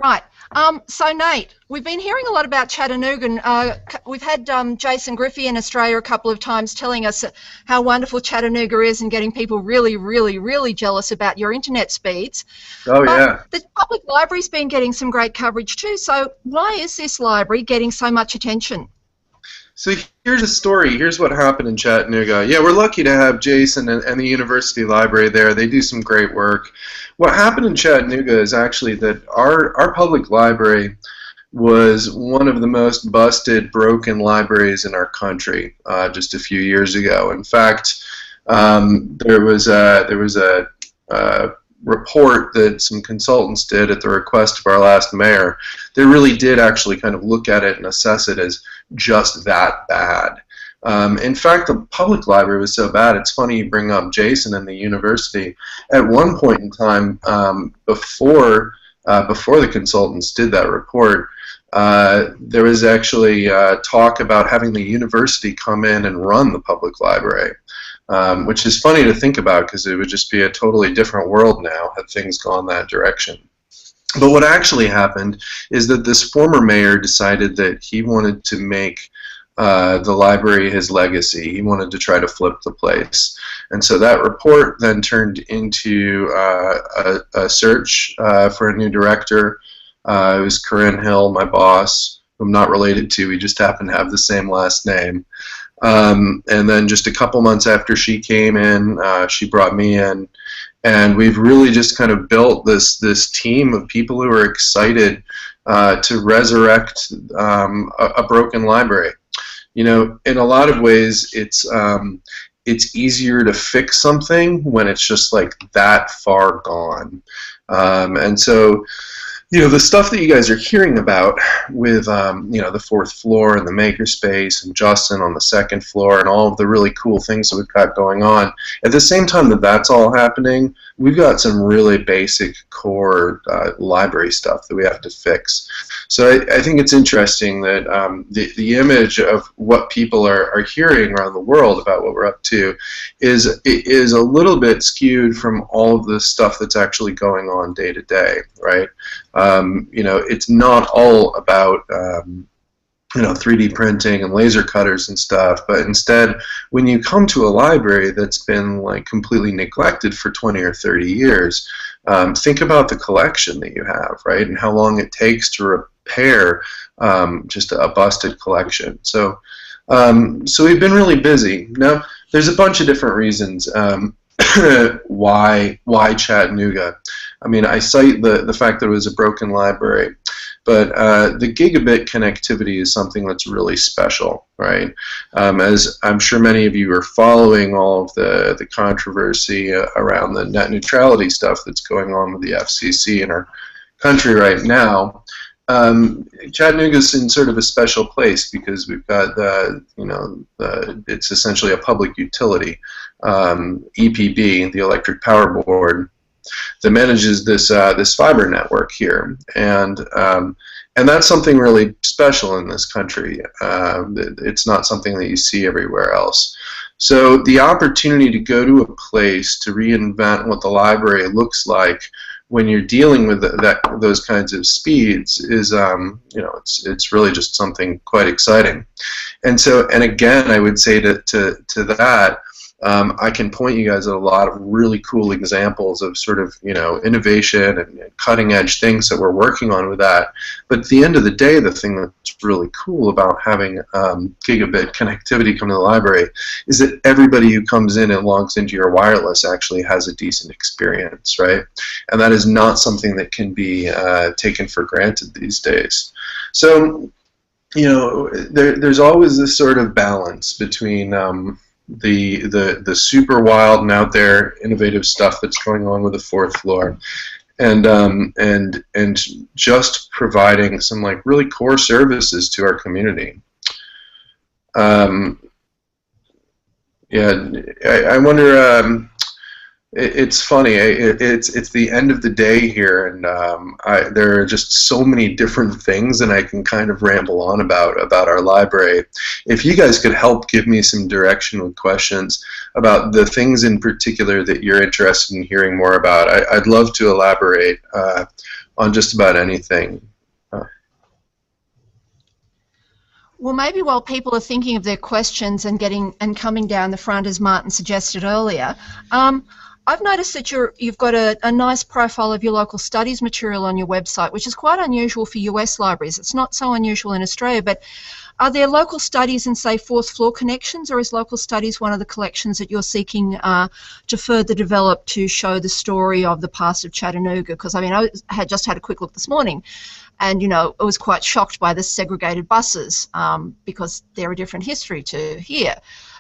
Right. So Nate, we've been hearing a lot about Chattanooga. And, we've had Jason Griffey in Australia a couple of times telling us how wonderful Chattanooga is and getting people really, really, really jealous about your internet speeds. Oh But yeah. the public library's been getting some great coverage too. So why is this library getting so much attention? So here's a story. Here's what happened in Chattanooga. Yeah, we're lucky to have Jason and the university library there. They do some great work. What happened in Chattanooga is actually that our public library was one of the most busted, broken libraries in our country just a few years ago. In fact, there was a report that some consultants did at the request of our last mayor. They really did actually kind of look at it and assess it as just that bad. In fact, the public library was so bad. It's funny you bring up Jason and the university. At one point in time, before the consultants did that report, there was actually talk about having the university come in and run the public library, which is funny to think about because it would just be a totally different world now had things gone that direction. But what actually happened is that this former mayor decided that he wanted to make the library his legacy. He wanted to try to flip the place. And so that report then turned into a search for a new director. It was Corinne Hill, my boss, who I'm not related to. We just happen to have the same last name. And then just a couple months after she came in, she brought me in. And we've really just kind of built this team of people who are excited to resurrect a broken library. You know, in a lot of ways, it's easier to fix something when it's just like that far gone. And so, you know, the stuff that you guys are hearing about with, you know, the fourth floor and the makerspace and Justin on the second floor and all of the really cool things that we've got going on, at the same time that that's all happening, we've got some really basic core library stuff that we have to fix. So I think it's interesting that the image of what people are hearing around the world about what we're up to is a little bit skewed from all of the stuff that's actually going on day to day, right? You know, it's not all about you know, 3D printing and laser cutters and stuff, but instead, when you come to a library that's been like completely neglected for 20 or 30 years, think about the collection that you have, right, and how long it takes to repair just a busted collection. So, so we've been really busy. Now, there's a bunch of different reasons why Chattanooga. I mean, I cite the fact that it was a broken library, but the gigabit connectivity is something that's really special, right? As I'm sure many of you are following all of the controversy around the net neutrality stuff that's going on with the FCC in our country right now, Chattanooga's in sort of a special place because we've got you know, it's essentially a public utility, EPB, the Electric Power Board, that manages this this fiber network here, and that's something really special in this country. It's not something that you see everywhere else. So the opportunity to go to a place to reinvent what the library looks like when you're dealing with those kinds of speeds is, you know, it's really just something quite exciting. And so, and again, I would say to that, I can point you guys at a lot of really cool examples of sort of, you know, innovation and cutting edge things that we're working on with that. But at the end of the day, the thing that's really cool about having gigabit connectivity come to the library is that everybody who comes in and logs into your wireless actually has a decent experience, right? And that is not something that can be taken for granted these days. So, you know, there's always this sort of balance between the super wild and out there innovative stuff that's going on with the fourth floor, and just providing some like really core services to our community. Yeah, I wonder. It's funny. It's the end of the day here, and there are just so many different things, and I can kind of ramble on about our library. If you guys could help give me some direction with questions about the things in particular that you're interested in hearing more about, I'd love to elaborate on just about anything. Well, maybe while people are thinking of their questions and coming down the front, as Martin suggested earlier, I've noticed that you've got a nice profile of your local studies material on your website, which is quite unusual for US libraries. It's not so unusual in Australia, but are there local studies in, say, fourth floor connections, or is local studies one of the collections that you're seeking to further develop to show the story of the past of Chattanooga? Because, I mean, I had just had a quick look this morning, and, you know, I was quite shocked by the segregated buses because they're a different history to here.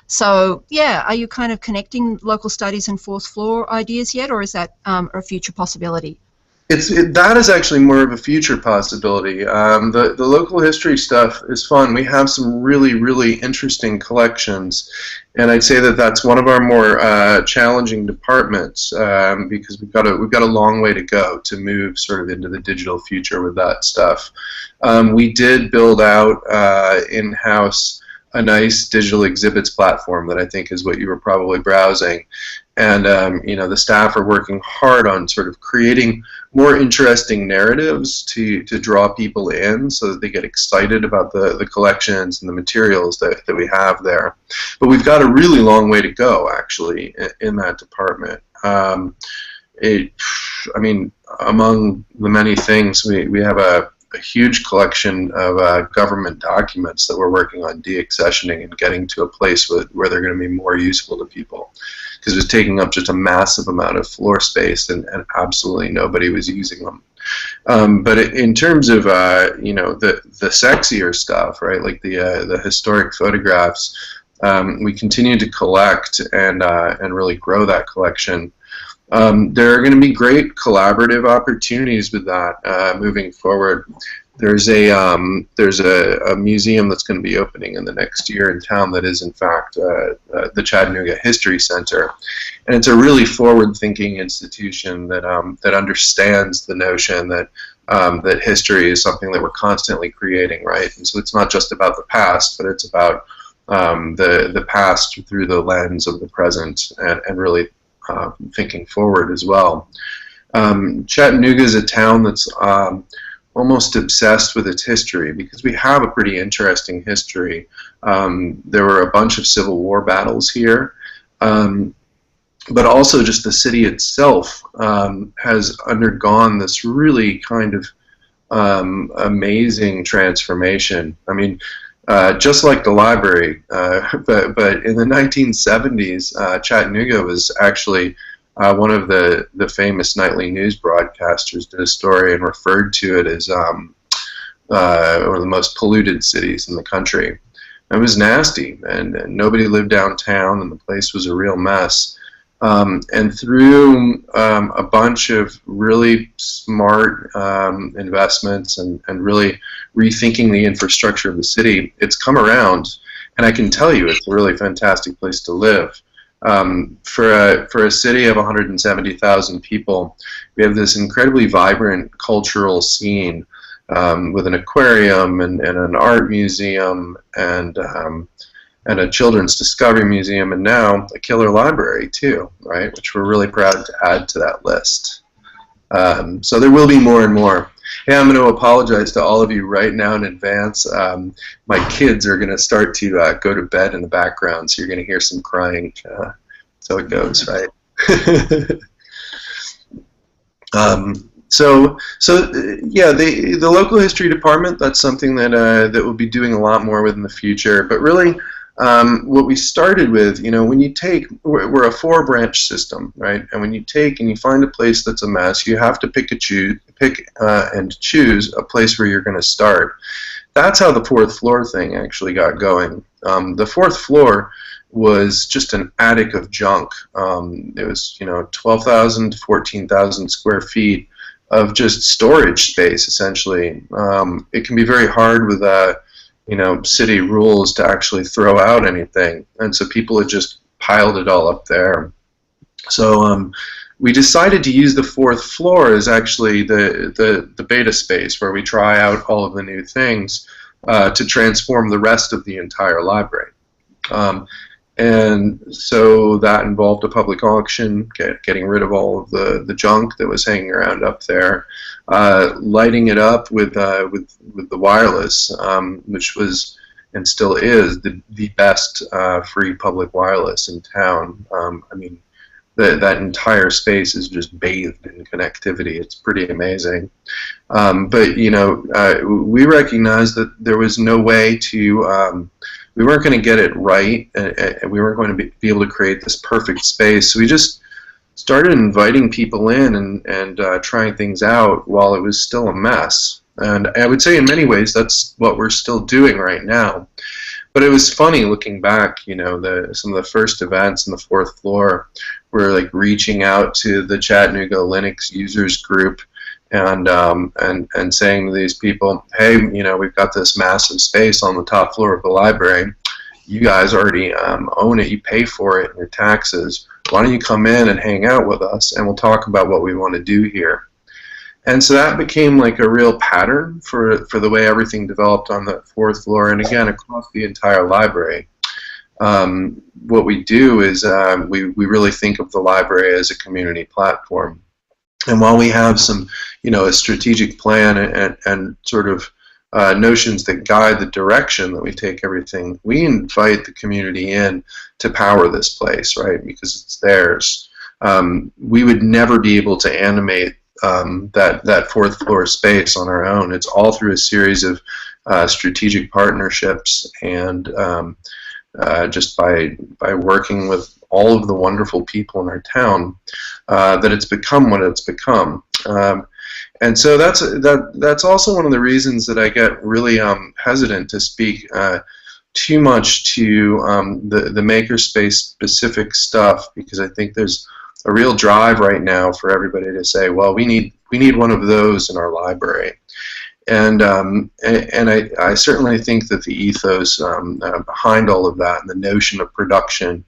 So, yeah, are you kind of connecting local studies and fourth floor ideas yet, or is that a future possibility? That is actually more of a future possibility. The local history stuff is fun. We have some really interesting collections, and I'd say that that's one of our more challenging departments because we've got a long way to go to move sort of into the digital future with that stuff. We did build out in-house a nice digital exhibits platform that I think is what you were probably browsing. And you know, the staff are working hard on sort of creating more interesting narratives to draw people in so that they get excited about the collections and the materials that we have there. But we've got a really long way to go, actually, in that department. I mean, among the many things, we have a huge collection of government documents that we're working on deaccessioning and getting to a place where they're going to be more useful to people, because it was taking up just a massive amount of floor space and absolutely nobody was using them. But in terms of you know, the sexier stuff, right, like the historic photographs, we continue to collect and really grow that collection. There are going to be great collaborative opportunities with that moving forward. There's a museum that's going to be opening in the next year in town that is in fact the Chattanooga History Center, and it's a really forward-thinking institution that that understands the notion that that history is something that we're constantly creating, right? And so it's not just about the past, but it's about the past through the lens of the present and really thinking forward as well. Chattanooga is a town that's almost obsessed with its history because we have a pretty interesting history. There were a bunch of Civil War battles here, but also just the city itself has undergone this really kind of amazing transformation. I mean, just like the library, but in the 1970s, Chattanooga was actually one of the famous nightly news broadcasters did a story and referred to it as one of the most polluted cities in the country. It was nasty, and nobody lived downtown, and the place was a real mess. And through a bunch of really smart investments and really rethinking the infrastructure of the city, it's come around, and I can tell you it's a really fantastic place to live. For a city of 170,000 people, we have this incredibly vibrant cultural scene with an aquarium and an art museum and a children's discovery museum, and now a killer library too, right? Which we're really proud to add to that list. So there will be more and more. Hey, I'm going to apologize to all of you right now in advance. My kids are going to start to go to bed in the background, so you're going to hear some crying. So it goes, right? So yeah, the local history department, that's something that that we'll be doing a lot more with in the future. But really, what we started with, you know, when you take, we're a 4-branch system, right? And when you take and you find a place that's a mess, you have to pick and choose a place where you're going to start. That's how the 4th floor thing actually got going. The 4th floor was just an attic of junk. It was, you know, 12,000 to 14,000 square feet of just storage space, essentially. It can be very hard with you know, city rules to actually throw out anything, and so people had just piled it all up there. So we decided to use the 4th floor as actually the beta space where we try out all of the new things to transform the rest of the entire library. And so that involved a public auction, getting rid of all of the junk that was hanging around up there. lighting it up with the wireless, which was and still is the best free public wireless in town. I mean, that entire space is just bathed in connectivity. It's pretty amazing. But you know, we recognized that there was no way to. We weren't going to get it right, and we weren't going to be able to create this perfect space. So we just started inviting people in and trying things out while it was still a mess. And I would say in many ways that's what we're still doing right now. But it was funny looking back, you know, some of the first events on the fourth floor were like reaching out to the Chattanooga Linux users group and saying to these people, hey, you know, we've got this massive space on the top floor of the library. You guys already own it. You pay for it in your taxes. Why don't you come in and hang out with us, and we'll talk about what we want to do here. And so that became like a real pattern for the way everything developed on the fourth floor, and again across the entire library. What we do is we really think of the library as a community platform. And while we have some, you know, a strategic plan and sort of notions that guide the direction that we take everything, we invite the community in to power this place, right? Because it's theirs. We would never be able to animate that fourth floor space on our own. It's all through a series of strategic partnerships and just by working with all of the wonderful people in our town that it's become what it's become. And so that's also one of the reasons that I get really hesitant to speak too much to the makerspace specific stuff, because I think there's a real drive right now for everybody to say, well, we need one of those in our library. And I certainly think that the ethos behind all of that and the notion of production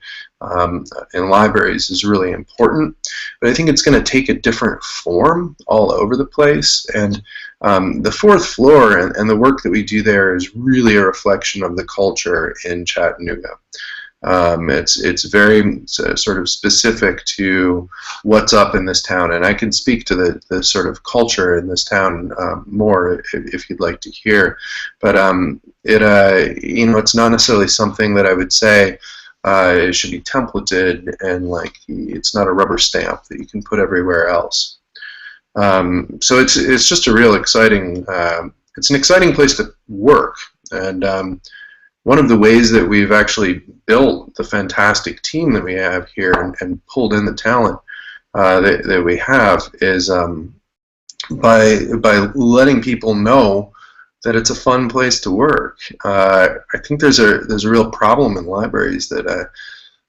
in libraries is really important. But I think it's going to take a different form all over the place. And the fourth floor and the work that we do there is really a reflection of the culture in Chattanooga. It's very sort of specific to what's up in this town, and I can speak to the sort of culture in this town more if you'd like to hear. But you know, it's not necessarily something that I would say it should be templated, and like it's not a rubber stamp that you can put everywhere else. So it's just a real exciting. It's an exciting place to work, and one of the ways that we've actually built the fantastic team that we have here and pulled in the talent that we have is by letting people know that it's a fun place to work. I think there's a real problem in libraries that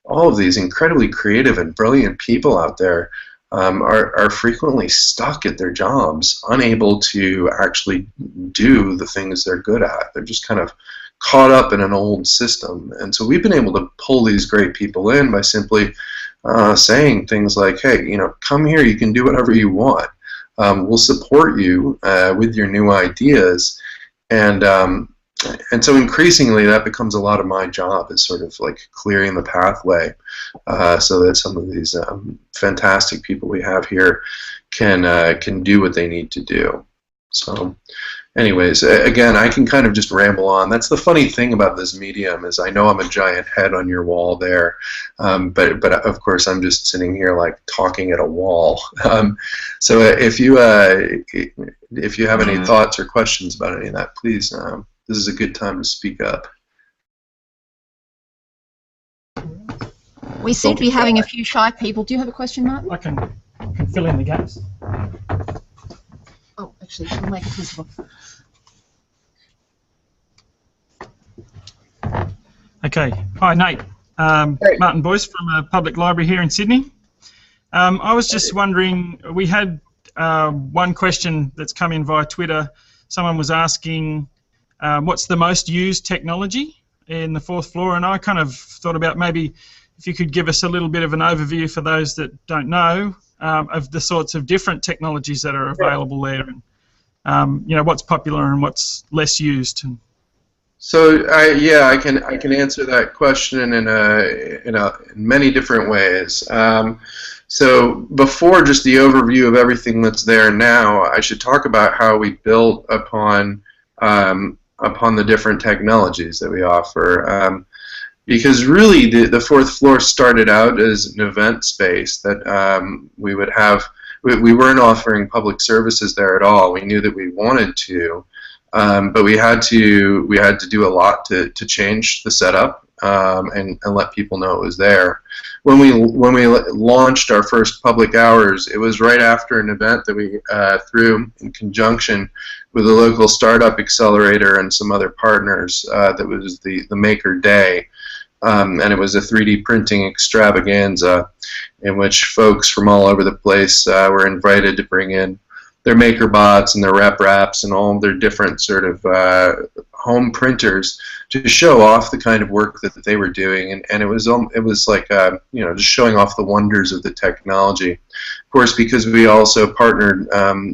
all of these incredibly creative and brilliant people out there are frequently stuck at their jobs, unable to actually do the things they're good at. They're just kind of caught up in an old system. And so we've been able to pull these great people in by simply saying things like, hey, you know, come here, you can do whatever you want. We'll support you with your new ideas. And so increasingly that becomes a lot of my job, is sort of like clearing the pathway so that some of these fantastic people we have here can do what they need to do. So anyways, again, I can kind of just ramble on. That's the funny thing about this medium, is I know I'm a giant head on your wall there, but of course I'm just sitting here like talking at a wall. So if you have any thoughts or questions about any of that, please, this is a good time to speak up. We seem to be having a few shy people. Do you have a question, Martin? I can fill in the gaps. Oh, actually, we'll make it visible. Okay. Hi, Nate. Martin Boyce from a public library here in Sydney. I was just wondering, we had one question that's come in via Twitter. Someone was asking what's the most used technology in the fourth floor, and I kind of thought about maybe if you could give us a little bit of an overview for those that don't know of the sorts of different technologies that are available there, and you know, what's popular and what's less used. So yeah, I can answer that question in many different ways. So before just the overview of everything that's there now, I should talk about how we built upon the different technologies that we offer. Because really, the fourth floor started out as an event space that we would have. We weren't offering public services there at all. We knew that we wanted to. But we had to do a lot to change the setup and let people know it was there. When we launched our first public hours, it was right after an event that we threw in conjunction with a local startup accelerator and some other partners. That was the Maker Day, and it was a 3D printing extravaganza in which folks from all over the place were invited to bring in their maker bots and their rep wraps and all their different sort of home printers to show off the kind of work that they were doing, and it was like you know, just showing off the wonders of the technology. Of course, because we also partnered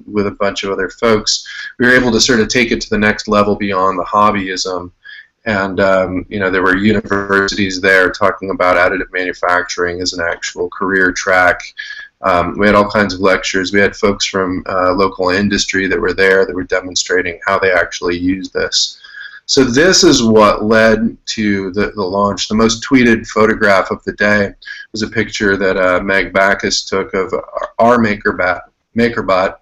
with a bunch of other folks, we were able to sort of take it to the next level beyond the hobbyism. And you know, there were universities there talking about additive manufacturing as an actual career track. We had all kinds of lectures. We had folks from local industry that were there that were demonstrating how they actually use this. So this is what led to the launch. The most tweeted photograph of the day was a picture that Meg Backus took of our MakerBot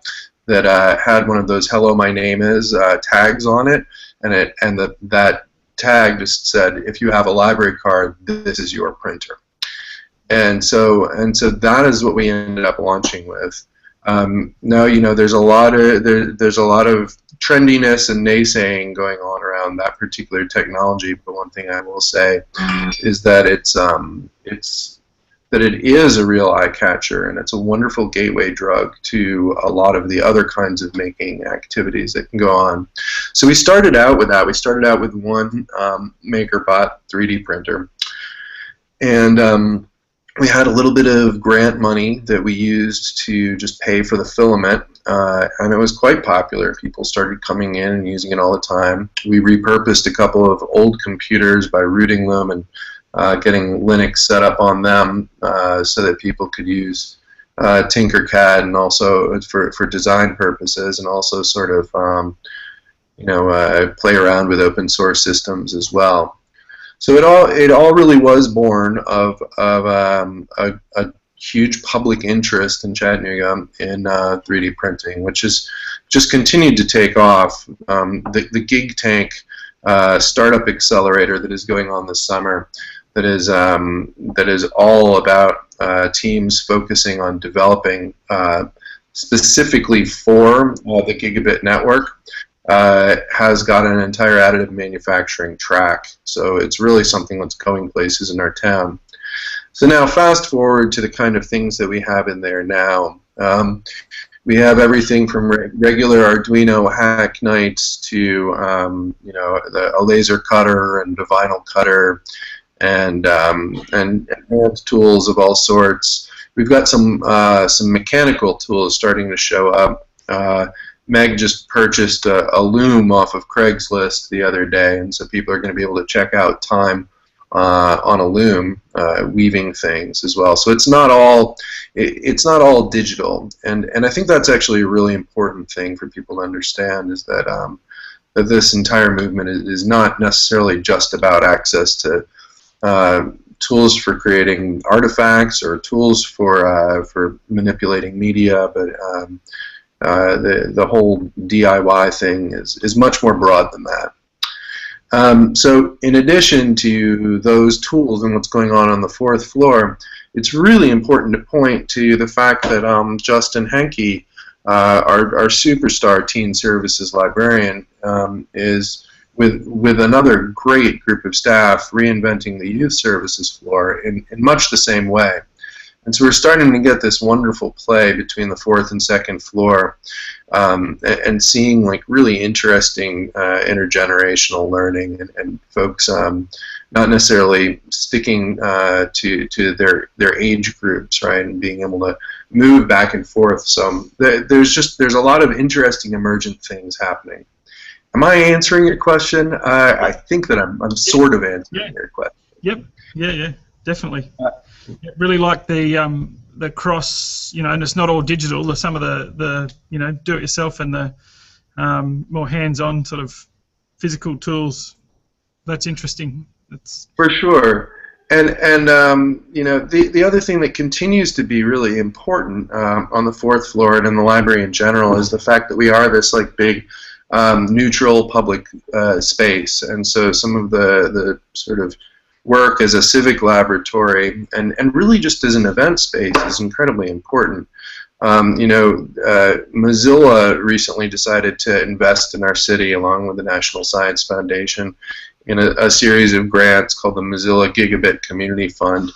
that had one of those "Hello, my name is" tags on it, and that tag just said, "If you have a library card, this is your printer." And so that is what we ended up launching with. Now, you know, there's a lot of trendiness and naysaying going on around that particular technology. But one thing I will say is that it is a real eye catcher, and it's a wonderful gateway drug to a lot of the other kinds of making activities that can go on. So we started out with that. We started out with one MakerBot 3D printer, and we had a little bit of grant money that we used to just pay for the filament, and it was quite popular. People started coming in and using it all the time. We repurposed a couple of old computers by rooting them and getting Linux set up on them so that people could use Tinkercad and also for design purposes, and also sort of you know, play around with open source systems as well. So it all really was born of a huge public interest in Chattanooga in 3D printing, which has just continued to take off. The Gig Tank startup accelerator that is going on this summer, that is all about teams focusing on developing specifically for the gigabit network. Has got an entire additive manufacturing track, so it's really something that's going places in our town. So now fast forward to the kind of things that we have in there now. We have everything from regular Arduino hack nights to you know, a laser cutter and a vinyl cutter, and advanced tools of all sorts. We've got some mechanical tools starting to show up. Meg just purchased a loom off of Craigslist the other day, and so people are going to be able to check out time on a loom weaving things as well. So it's not all digital, and I think that's actually a really important thing for people to understand, is that that this entire movement is not necessarily just about access to tools for creating artifacts or tools for manipulating media, but the whole DIY thing is much more broad than that. So in addition to those tools and what's going on the fourth floor, it's really important to point to the fact that Justin Henke, our superstar teen services librarian, is with another great group of staff reinventing the youth services floor in much the same way. And so we're starting to get this wonderful play between the fourth and second floor, and seeing like really interesting intergenerational learning, and folks not necessarily sticking to their age groups, right, and being able to move back and forth. So there's a lot of interesting emergent things happening. Am I answering your question? I think that I'm sort of answering your question. Yep. Yeah. Definitely. Really like the cross, and it's not all digital. Some of the do it yourself and the more hands-on sort of physical tools. That's interesting. That's for sure. And the other thing that continues to be really important on the fourth floor and in the library in general is the fact that we are this like big neutral public space, and so some of the sort of work as a civic laboratory and really just as an event space is incredibly important. Mozilla recently decided to invest in our city along with the National Science Foundation in a series of grants called the Mozilla Gigabit Community Fund.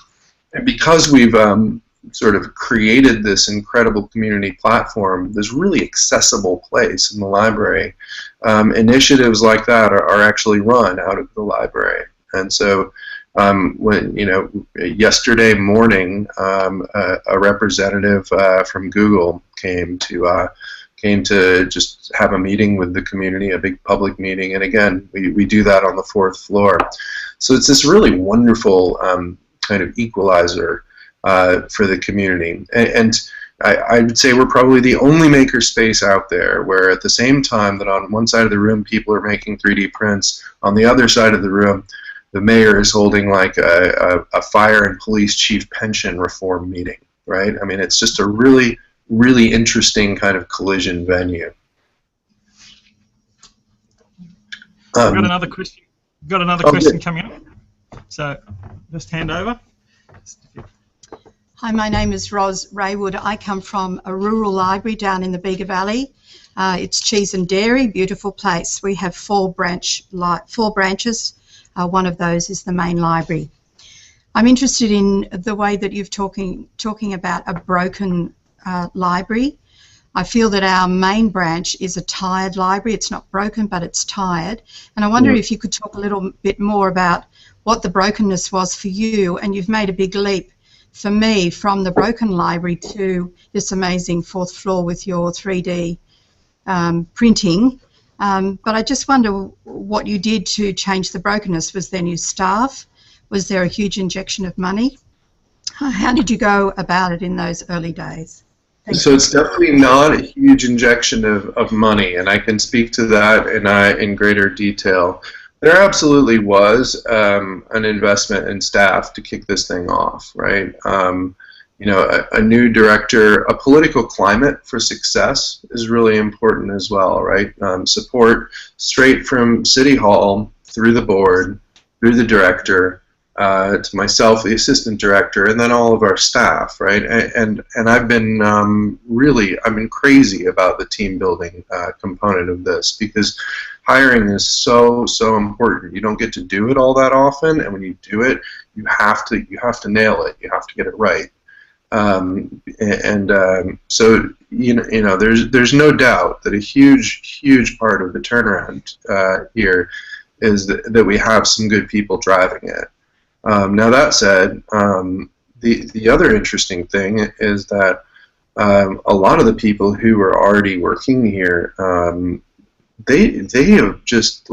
And because we've sort of created this incredible community platform, this really accessible place in the library, initiatives like that are actually run out of the library. And so yesterday morning, a representative from Google came to just have a meeting with the community, a big public meeting, and again, we do that on the fourth floor. So it's this really wonderful kind of equalizer for the community. And I would say we're probably the only maker space out there where at the same time that on one side of the room people are making 3D prints, on the other side of the room the mayor is holding like a fire and police chief pension reform meeting, right? I mean, it's just a really, really interesting kind of collision venue. We've got another question. Got another question coming up. So just hand over. Hi, my name is Ros Raywood. I come from a rural library down in the Bega Valley. It's Cheese and Dairy, beautiful place. We have four branches. One of those is the main library. I'm interested in the way that you're talking about a broken library. I feel that our main branch is a tired library. It's not broken, but it's tired. And I wonder if you could talk a little bit more about what the brokenness was for you. And you've made a big leap for me from the broken library to this amazing fourth floor with your 3D printing. But I just wonder what you did to change the brokenness. Was there new staff? Was there a huge injection of money? How did you go about it in those early days? So it's definitely not a huge injection of money, and I can speak to that in greater detail. There absolutely was an investment in staff to kick this thing off, right? A new director, a political climate for success is really important as well, right? Support straight from City Hall, through the board, through the director, to myself, the assistant director, and then all of our staff, right? And I've been I've been crazy about the team building component of this, because hiring is so important. You don't get to do it all that often, and when you do it, you have to nail it. You have to get it right. So there's no doubt that a huge part of the turnaround here is that we have some good people driving it. Now that said, the other interesting thing is that a lot of the people who are already working here, they have just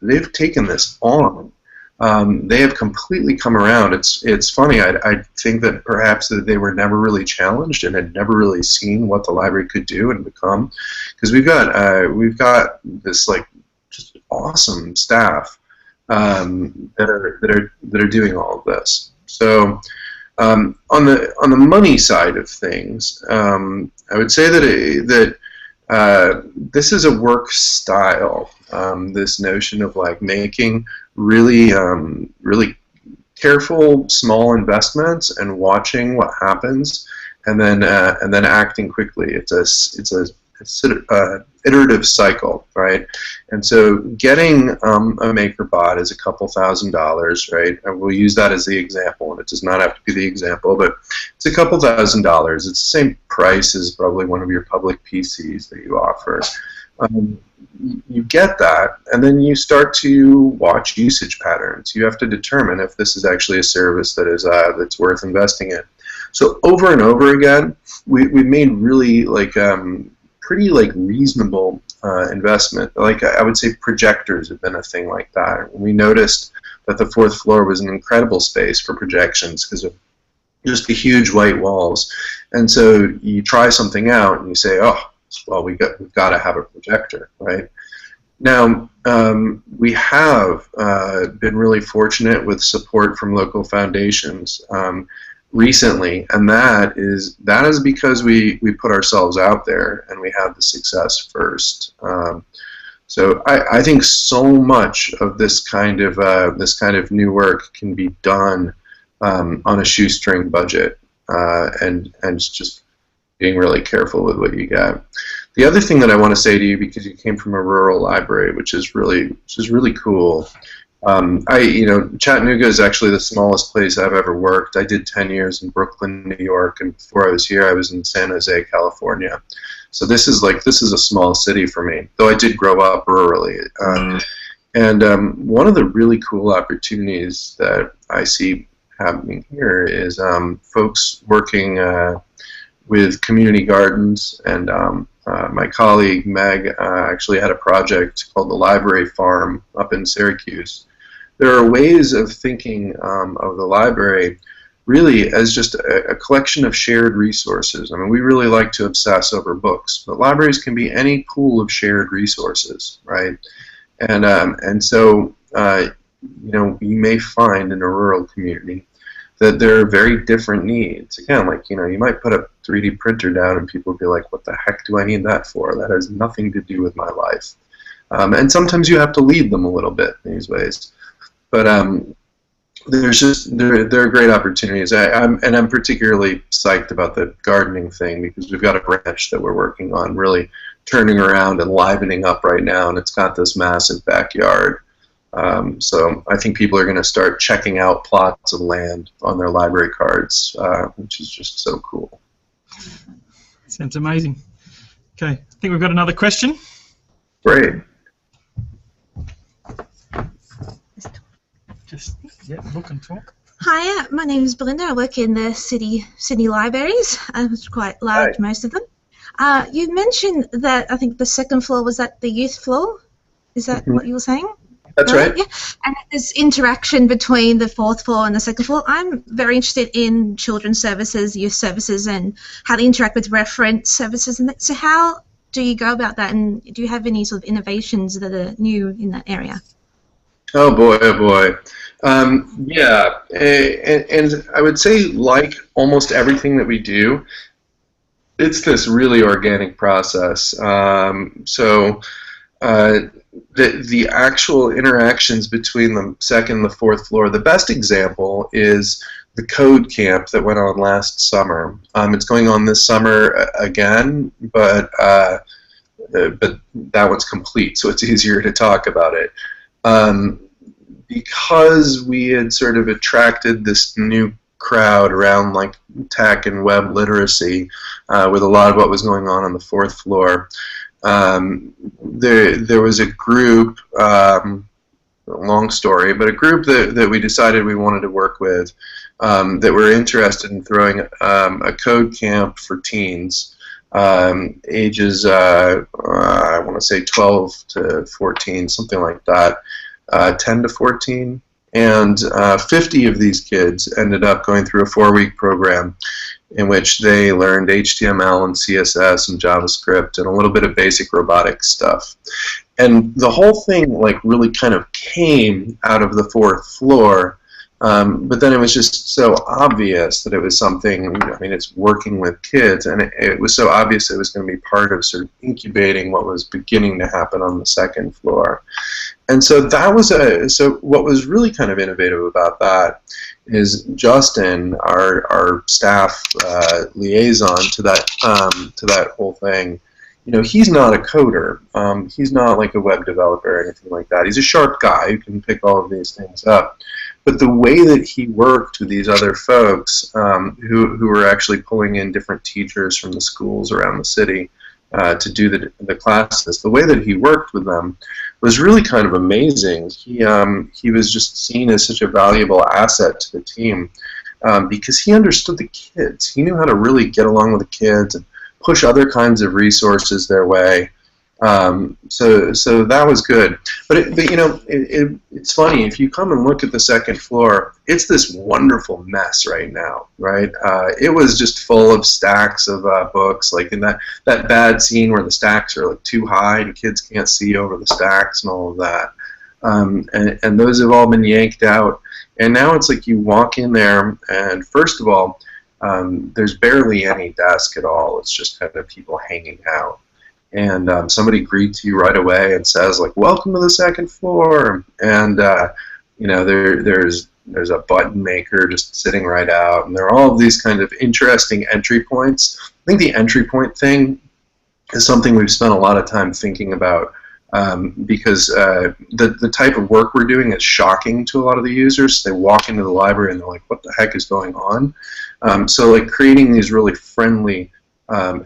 they've taken this on. They have completely come around. It's funny. I think that perhaps that they were never really challenged and had never really seen what the library could do and become, because we've got this just awesome staff that are doing all of this. So on the money side of things, I would say that this is a work style. This notion of making really careful small investments and watching what happens, and then acting quickly. It's a iterative cycle, right? And so getting a MakerBot is a couple $1,000s, right? And we'll use that as the example, and it does not have to be the example, but it's a couple $1,000s. It's the same price as probably one of your public PCs that you offer. You get that, and then you start to watch usage patterns. You have to determine if this is actually a service that is that's worth investing in. So over and over again, we made really pretty reasonable investment. Like I would say projectors have been a thing like that. We noticed that the fourth floor was an incredible space for projections because of just the huge white walls. And so you try something out and you say, oh, well, we've got to have a projector, right? Now, we have been really fortunate with support from local foundations recently, and that is because we put ourselves out there and we had the success first. So I think so much of this kind of new work can be done on a shoestring budget, and just being really careful with what you get. The other thing that I want to say to you, because you came from a rural library, which is really cool. Chattanooga is actually the smallest place I've ever worked. I did 10 years in Brooklyn, New York, and before I was here, I was in San Jose, California. So this is a small city for me, though I did grow up rurally. One of the really cool opportunities that I see happening here is folks working with community gardens, and my colleague Meg actually had a project called the Library Farm up in Syracuse. There are ways of thinking of the library really as just a collection of shared resources. I mean, we really like to obsess over books, but libraries can be any pool of shared resources, right? And so you may find in a rural community that there are very different needs. Again, like, you might put a 3D printer down and people will be like, what the heck do I need that for? That has nothing to do with my life. And sometimes you have to lead them a little bit in these ways. But there are great opportunities. I'm particularly psyched about the gardening thing because we've got a branch that we're working on really turning around and livening up right now, and it's got this massive backyard. So I think people are going to start checking out plots of land on their library cards, which is just so cool. Sounds amazing. Okay, I think we've got another question. Great. Just look and talk. Hi, my name is Belinda. I work in the Sydney libraries. It's quite large, most of them. You mentioned that I think the second floor was at the youth floor. Is that what you were saying? That's right. Yeah. And there's interaction between the fourth floor and the second floor. I'm very interested in children's services, youth services, and how they interact with reference services. And so how do you go about that? And do you have any sort of innovations that are new in that area? Oh boy, oh boy. Yeah, and I would say, like almost everything that we do, it's this really organic process. The actual interactions between the second and the fourth floor, the best example is the code camp that went on last summer. It's going on this summer again, but that one's complete, so it's easier to talk about it. Because we had sort of attracted this new crowd around like tech and web literacy with a lot of what was going on the fourth floor. There was a group, long story, but a group that we decided we wanted to work with that were interested in throwing a code camp for teens, ages, I want to say 12 to 14, something like that, 10 to 14. And 50 of these kids ended up going through a 4-week program in which they learned HTML and CSS and JavaScript and a little bit of basic robotics stuff. And the whole thing like really kind of came out of the fourth floor, but then it was just so obvious that it was something, I mean, it's working with kids, and it was so obvious it was going to be part of sort of incubating what was beginning to happen on the second floor. And so that was so what was really kind of innovative about that is Justin, our staff liaison to that whole thing, he's not a coder. He's not like a web developer or anything like that. He's a sharp guy who can pick all of these things up. But the way that he worked with these other folks who were actually pulling in different teachers from the schools around the city to do the classes, the way that he worked with them was really kind of amazing. He was just seen as such a valuable asset to the team because he understood the kids. He knew how to really get along with the kids and push other kinds of resources their way. So that was good. But you know, it's funny, if you come and look at the second floor, it's this wonderful mess right now, right? It was just full of stacks of books, like in that bad scene where the stacks are like too high and kids can't see over the stacks and all of that. And those have all been yanked out. And now it's like you walk in there, and first of all, there's barely any desk at all. It's just kind of people hanging out. And somebody greets you right away and says, like, "Welcome to the second floor." And you know, there's a button maker just sitting right out, and there are all of these kind of interesting entry points. I think the entry point thing is something we've spent a lot of time thinking about, because the type of work we're doing is shocking to a lot of the users. They walk into the library and they're like, "What the heck is going on?" So like creating these really friendly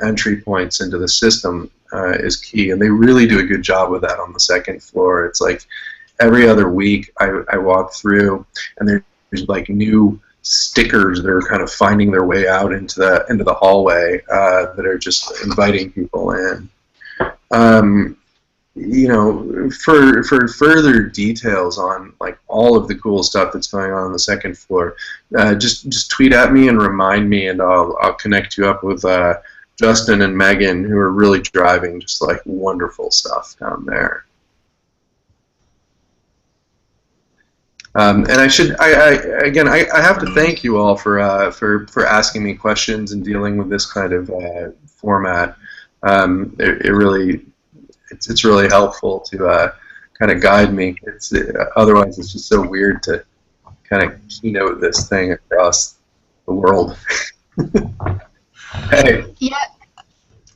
entry points into the system is key, and they really do a good job with that on the second floor. It's like every other week I walk through, and there's like new stickers that are kind of finding their way out into the hallway that are just inviting people in. You know, for further details on like all of the cool stuff that's going on the second floor, just tweet at me and remind me, and I'll connect you up with Justin and Megan, who are really driving just like wonderful stuff down there. And I have to thank you all for asking me questions and dealing with this kind of format. It's really helpful to kind of guide me. Otherwise it's just so weird to kind of keynote this thing across the world. Hey.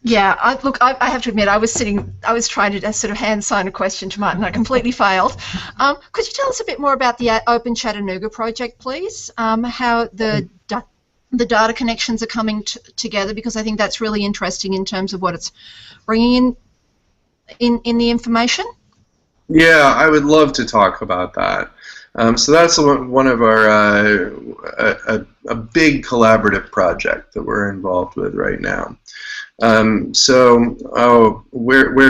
Yeah. I have to admit, I was trying to sort of hand sign a question to Martin. I completely failed. Could you tell us a bit more about the Open Chattanooga project, please? How the data connections are coming together, because I think that's really interesting in terms of what it's bringing in the information. Yeah, I would love to talk about that. So that's one of our a big collaborative project that we're involved with right now. Where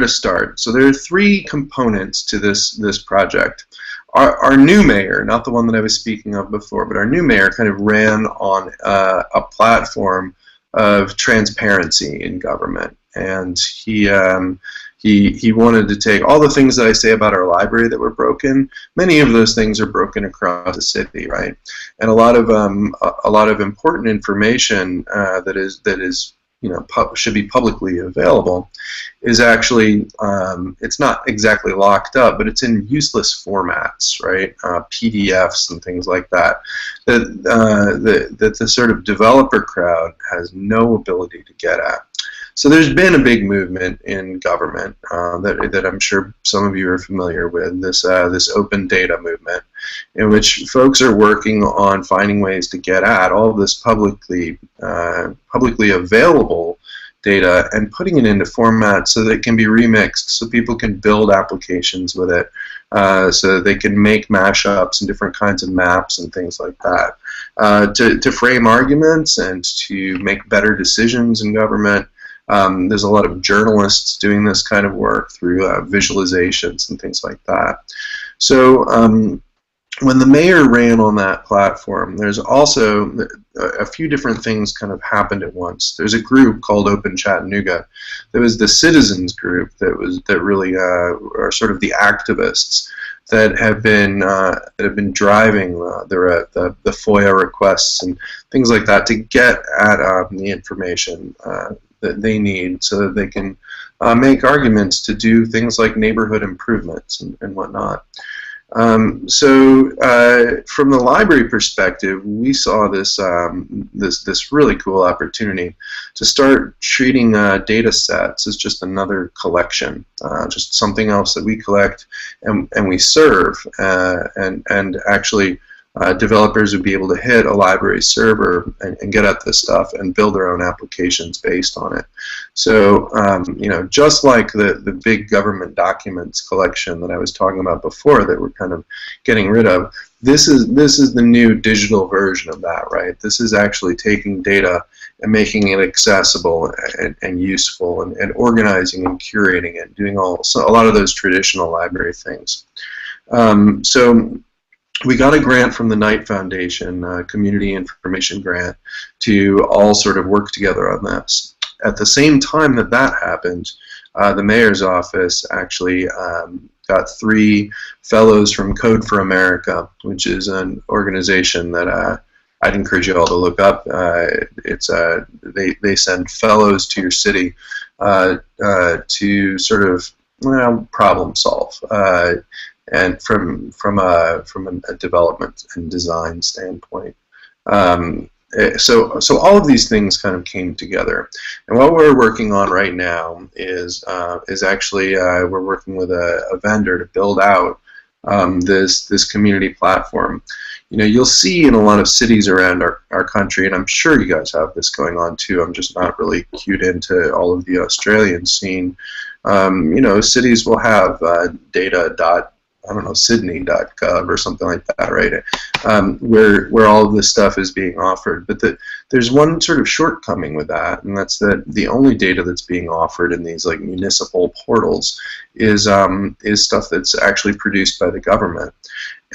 to start? So there are three components to this project. Our new mayor, not the one that I was speaking of before, but our new mayor kind of ran on a platform of transparency in government, and he wanted to take all the things that I say about our library that were broken. Many of those things are broken across the city, right? And a lot of important information that is you know should be publicly available is actually it's not exactly locked up, but it's in useless formats, right? PDFs and things like that. That the sort of developer crowd has no ability to get at. So there's been a big movement in government that I'm sure some of you are familiar with, this open data movement, in which folks are working on finding ways to get at all of this publicly available data and putting it into formats so that it can be remixed, so people can build applications with it, so that they can make mashups and different kinds of maps and things like that, to frame arguments and to make better decisions in government. There's a lot of journalists doing this kind of work through visualizations and things like that. So when the mayor ran on that platform, there's also a few different things kind of happened at once. There's a group called Open Chattanooga. There was the citizens group that really are sort of the activists that have been driving the FOIA requests and things like that to get at the information that they need, so that they can make arguments to do things like neighborhood improvements and whatnot. So from the library perspective, we saw this this really cool opportunity to start treating data sets as just another collection, just something else that we collect and we serve, and actually developers would be able to hit a library server and get at this stuff and build their own applications based on it. So, you know, just like the big government documents collection that I was talking about before that we're kind of getting rid of, this is the new digital version of that, right? This is actually taking data and making it accessible and useful and organizing and curating it, doing a lot of those traditional library things. So we got a grant from the Knight Foundation, Community Information Grant, to all sort of work together on this. At the same time that that happened, the mayor's office actually got 3 fellows from Code for America, which is an organization that I'd encourage you all to look up. They send fellows to your city to sort of, well, problem solve, and from a development and design standpoint. So all of these things kind of came together, and what we're working on right now is actually we're working with a vendor to build out this community platform. You know, you'll see in a lot of cities around our country, and I'm sure you guys have this going on too. I'm just not really cued into all of the Australian scene. You know, cities will have Sydney.gov or something like that, right? Where all of this stuff is being offered. But there's one sort of shortcoming with that, and that's that the only data that's being offered in these like municipal portals is stuff that's actually produced by the government.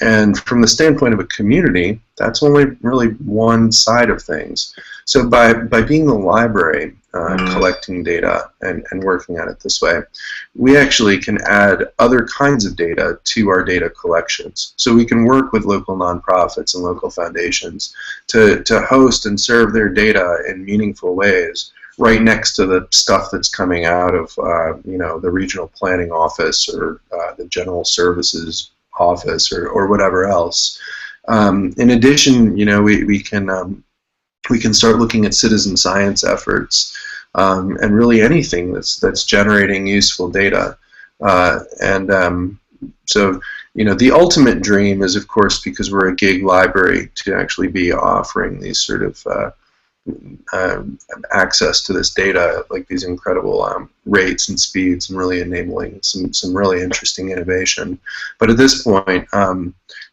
And from the standpoint of a community, that's only really one side of things. So by being the library, collecting data and working at it this way, we actually can add other kinds of data to our data collections. So we can work with local nonprofits and local foundations to host and serve their data in meaningful ways right next to the stuff that's coming out of you know, the regional planning office or the general services office or whatever else. In addition, you know, we can start looking at citizen science efforts and really anything that's generating useful data. So, you know, the ultimate dream is, of course, because we're a gig library, to actually be offering these sort of access to this data, like these incredible rates and speeds, and really enabling some really interesting innovation. But at this point,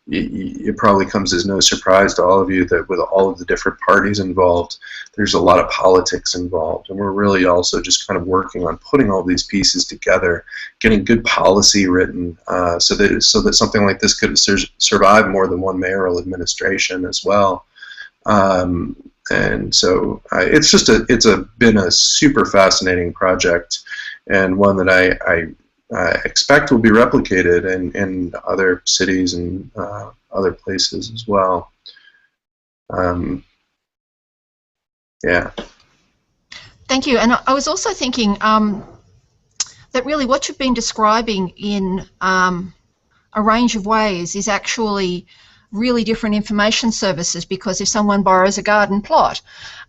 it probably comes as no surprise to all of you that with all of the different parties involved, there's a lot of politics involved, and we're really also just kind of working on putting all these pieces together, getting good policy written, so that something like this could survive more than one mayoral administration as well. And so it's been a super fascinating project, and one that I expect will be replicated in other cities and other places as well. Yeah. Thank you. And I was also thinking that really what you've been describing in a range of ways is actually really different information services, because if someone borrows a garden plot,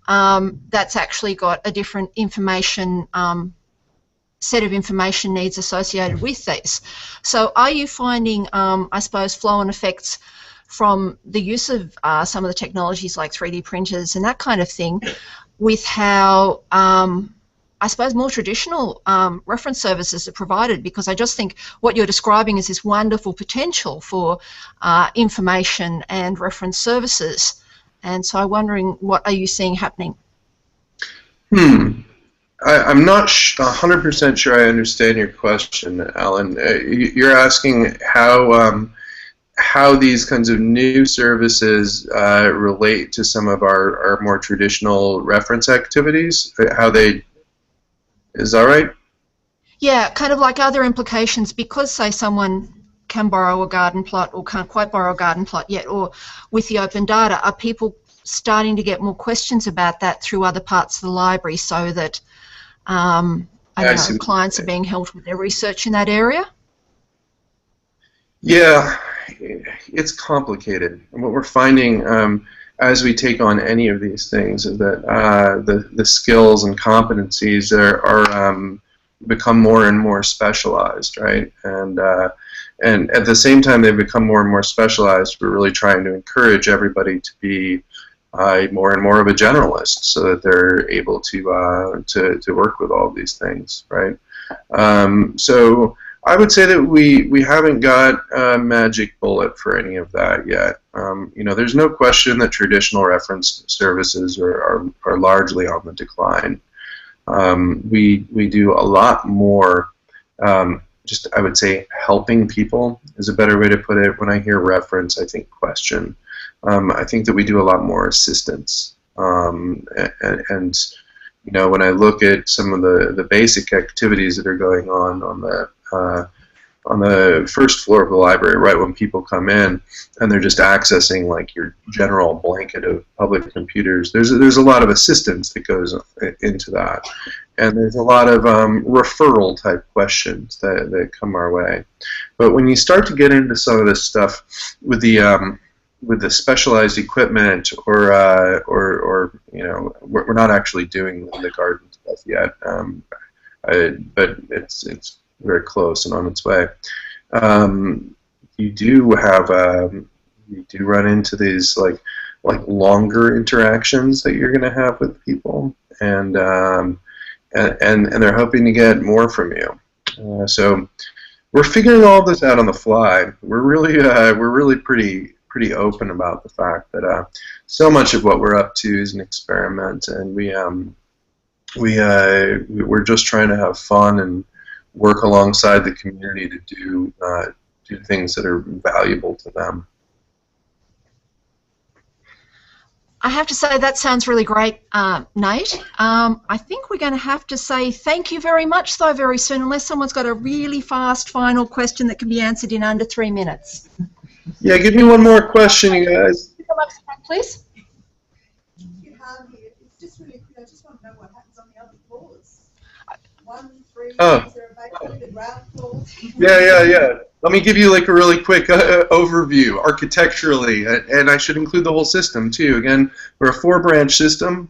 that's actually got a different information set of information needs associated with these. So are you finding, I suppose, flow-on effects from the use of some of the technologies like 3D printers and that kind of thing with how I suppose more traditional reference services are provided? Because I just think what you're describing is this wonderful potential for information and reference services, and so I'm wondering, what are you seeing happening? I'm not 100% sure I understand your question, Alan. You're asking how these kinds of new services relate to some of our more traditional reference activities, how they... Is that right? Yeah, kind of like other implications, because say someone can borrow a garden plot or can't quite borrow a garden plot yet, or with the open data, are people starting to get more questions about that through other parts of the library, so that I don't know, clients are being helped with their research in that area? Yeah, it's complicated. And what we're finding as we take on any of these things is that the skills and competencies are become more and more specialized, right? And And at the same time, they've become more and more specialized. We're really trying to encourage everybody to be more and more of a generalist, so that they're able to work with all of these things, right? So I would say that we haven't got a magic bullet for any of that yet. You know, there's no question that traditional reference services are largely on the decline. We do a lot more. Just, I would say, helping people is a better way to put it. When I hear reference, I think question. I think that we do a lot more assistance. And you know, when I look at some of the basic activities that are going on the first floor of the library, right when people come in, and they're just accessing like your general blanket of public computers, there's a lot of assistance that goes into that, and there's a lot of referral type questions that come our way. But when you start to get into some of this stuff with the specialized equipment, or you know, we're not actually doing the garden stuff yet, but it's very close and on its way. You do run into these like longer interactions that you're going to have with people, and they're hoping to get more from you. So we're figuring all this out on the fly. We're really pretty open about the fact that so much of what we're up to is an experiment, and we're just trying to have fun and work alongside the community to do things that are valuable to them. I have to say that sounds really great, Nate. I think we're going to have to say thank you very much, though, very soon, unless someone's got a really fast final question that can be answered in under 3 minutes. Yeah, give me one more question, you guys. Come up, please. It's just really quick. I just want to know what happens on the other floors. 1, 3, Oh. is there a basement, the ground floor? Yeah. Let me give you like a really quick overview architecturally, and I should include the whole system too. Again, we're a 4-branch system,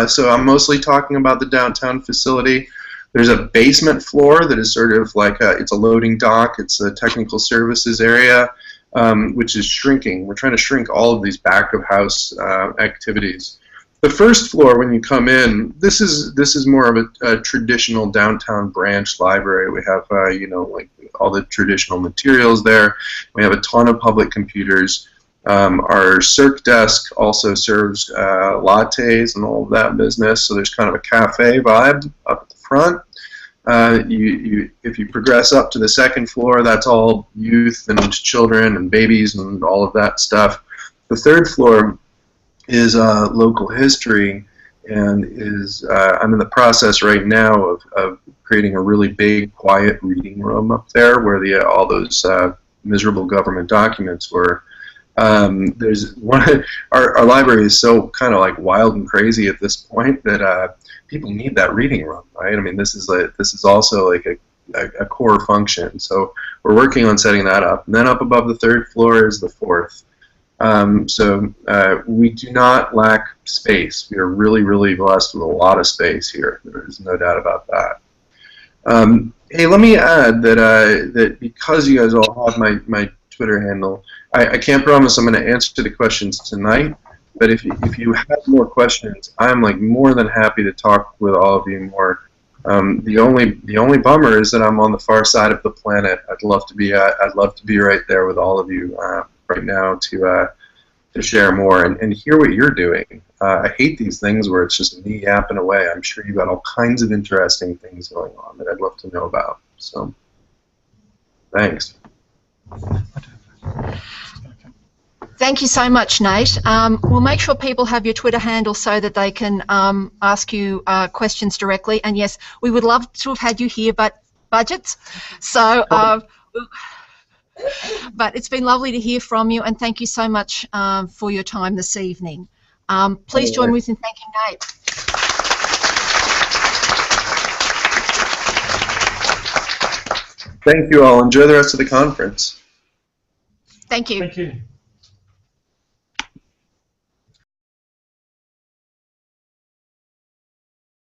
so I'm mostly talking about the downtown facility. There's a basement floor that is sort of like it's a loading dock. It's a technical services area, which is shrinking. We're trying to shrink all of these back of house activities. The first floor, when you come in, this is more of a traditional downtown branch library. We have you know, like all the traditional materials there. We have a ton of public computers. Our Circ desk also serves lattes and all of that business. So there's kind of a cafe vibe up at the front. If you progress up to the second floor, that's all youth and children and babies and all of that stuff. The third floor is local history, and I'm in the process right now of creating a really big, quiet reading room up there where all those miserable government documents were. There's one. Our library is so kind of like wild and crazy at this point that people need that reading room, right? I mean, this is also like a core function. So we're working on setting that up. And then up above the third floor is the fourth. So we do not lack space. We are really, really blessed with a lot of space here. There's no doubt about that. Hey, let me add that because you guys all have my Twitter handle, I can't promise I'm going to answer the questions tonight, but if you have more questions, I'm like more than happy to talk with all of you more. The only bummer is that I'm on the far side of the planet. I'd love to be right there with all of you right now to share more and hear what you're doing. I hate these things where it's just me yapping away. I'm sure you've got all kinds of interesting things going on that I'd love to know about. So, thanks. Thank you so much, Nate. We'll make sure people have your Twitter handle so that they can ask you questions directly. And yes, we would love to have had you here, but budgets. So, but it's been lovely to hear from you, and thank you so much for your time this evening. Please join me in thanking Nate. Thank you all. Enjoy the rest of the conference. Thank you. Thank you.